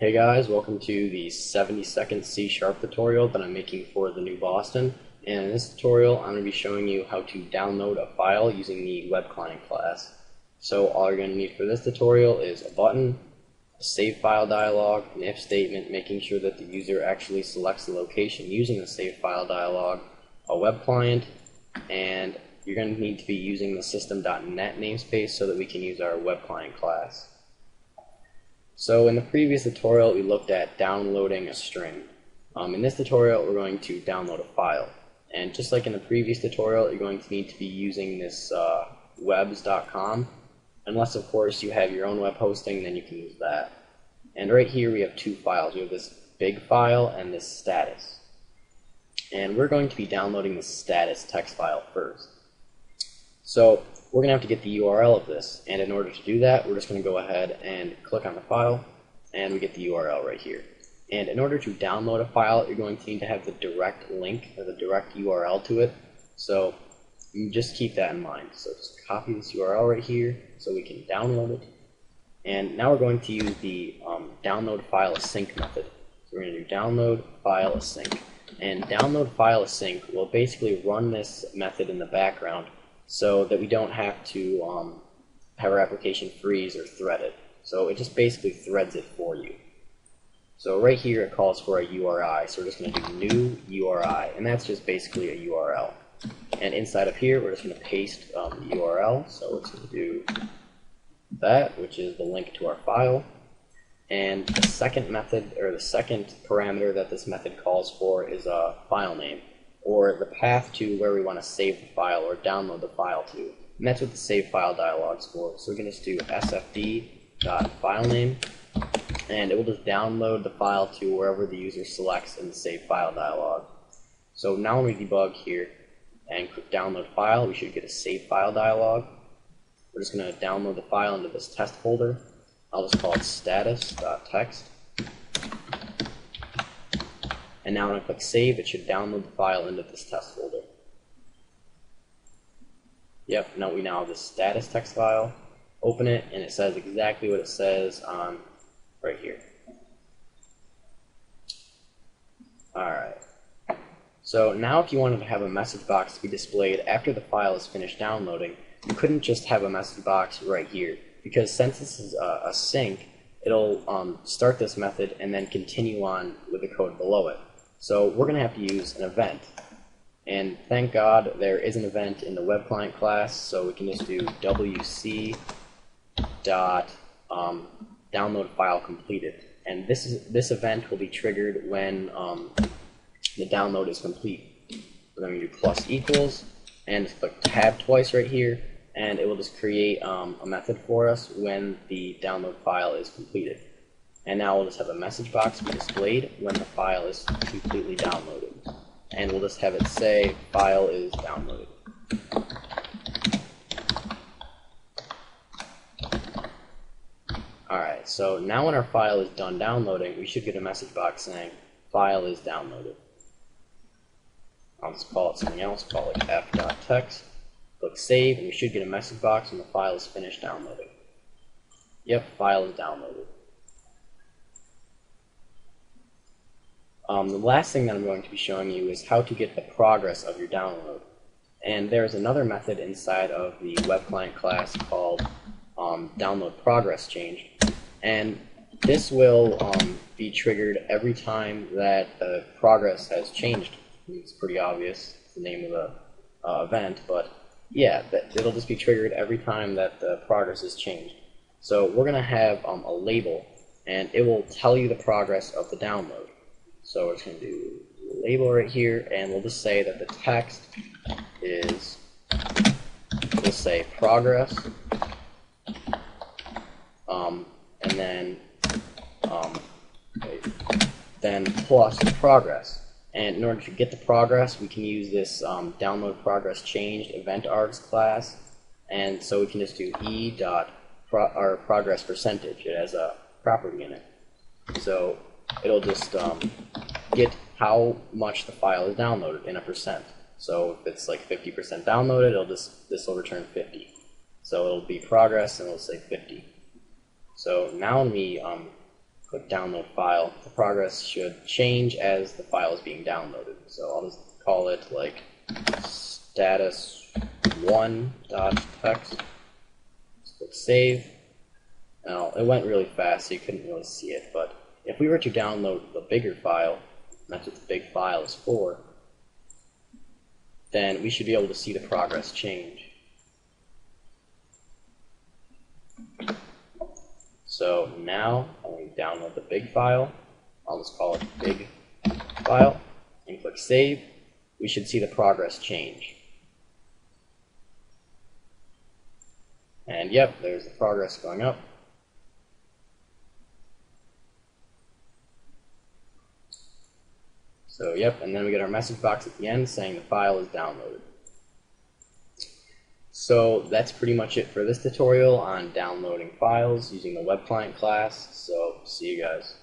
Hey guys, welcome to the 70-second C# tutorial that I'm making for the new Boston. And in this tutorial, I'm going to be showing you how to download a file using the WebClient class. So all you're going to need for this tutorial is a button, a save file dialog, an if statement making sure that the user actually selects the location using the save file dialog, a web client, and you're going to need to be using the system.net namespace so that we can use our WebClient class. So in the previous tutorial, we looked at downloading a string. In this tutorial, we're going to download a file. And just like in the previous tutorial, you're going to need to be using this webs.com. Unless, of course, you have your own web hosting, then you can use that. And right here, we have two files. We have this big file and this status. And we're going to be downloading the status text file first. So we're going to have to get the URL of this, and in order to do that, we're just going to go ahead and click on the file, and we get the URL right here. And in order to download a file, you're going to need to have the direct link, or the direct URL to it, so you just keep that in mind. So just copy this URL right here so we can download it. And now we're going to use the download file async method. So we're going to do download file async. And download file async will basically run this method in the background so that we don't have to have our application freeze or thread it. So it just basically threads it for you. So right here it calls for a URI, so we're just going to do new URI, and that's just basically a URL. And inside of here we're just going to paste the URL, so we're just going to do that, which is the link to our file. And the second method, or the second parameter that this method calls for is a file name, or the path to where we want to save the file or download the file to. And that's what the save file dialog is for. So we can just do sfd.filename, and it will just download the file to wherever the user selects in the save file dialog. So now when we debug here and click download file, we should get a save file dialog. We're just going to download the file into this test folder. I'll just call it status.txt. And now when I click save, it should download the file into this test folder. Yep, now we have this status text file. Open it, and it says exactly what it says on right here. Alright. So now if you wanted to have a message box to be displayed after the file is finished downloading, you couldn't just have a message box right here. Because since this is a sync, it'll start this method and then continue on with the code below it. So we're going to have to use an event. And thank God there is an event in the WebClient class, so we can just do wc dot download file completed. And this event will be triggered when the download is complete. We're going to do plus equals, and just click tab twice right here, and it will just create a method for us when the download file is completed. And now we'll just have a message box be displayed when the file is completely downloaded. And we'll just have it say file is downloaded. Alright, so now when our file is done downloading, we should get a message box saying file is downloaded. I'll just call it something else, call it f.text. Click save, and we should get a message box when the file is finished downloading. Yep, file is downloaded. The last thing that I'm going to be showing you is how to get the progress of your download. And there's another method inside of the WebClient class called download progress change. And this will be triggered every time that the progress has changed. It's pretty obvious, it's the name of the event, but yeah, it'll just be triggered every time that the progress is changed. So we're going to have a label, and it will tell you the progress of the download. So we're just going to do label right here, and we'll just say that the text is, we'll say progress, and then plus the progress. And in order to get the progress, we can use this download progress changed event args class, and so we can just do progress percentage. It has a property in it, so it'll just get how much the file is downloaded in a percent. So if it's like 50% downloaded, this will return 50. So it'll be progress, and it'll say 50. So now when we click download file, the progress should change as the file is being downloaded. So I'll just call it like status1.txt. Click save. Now it went really fast, so you couldn't really see it, but if we were to download the bigger file, that's what the big file is for, then we should be able to see the progress change. So now, when we download the big file, I'll just call it big file, and click save, we should see the progress change. And yep, there's the progress going up. So yep, and then we get our message box at the end saying the file is downloaded. So that's pretty much it for this tutorial on downloading files using the WebClient class. So see you guys.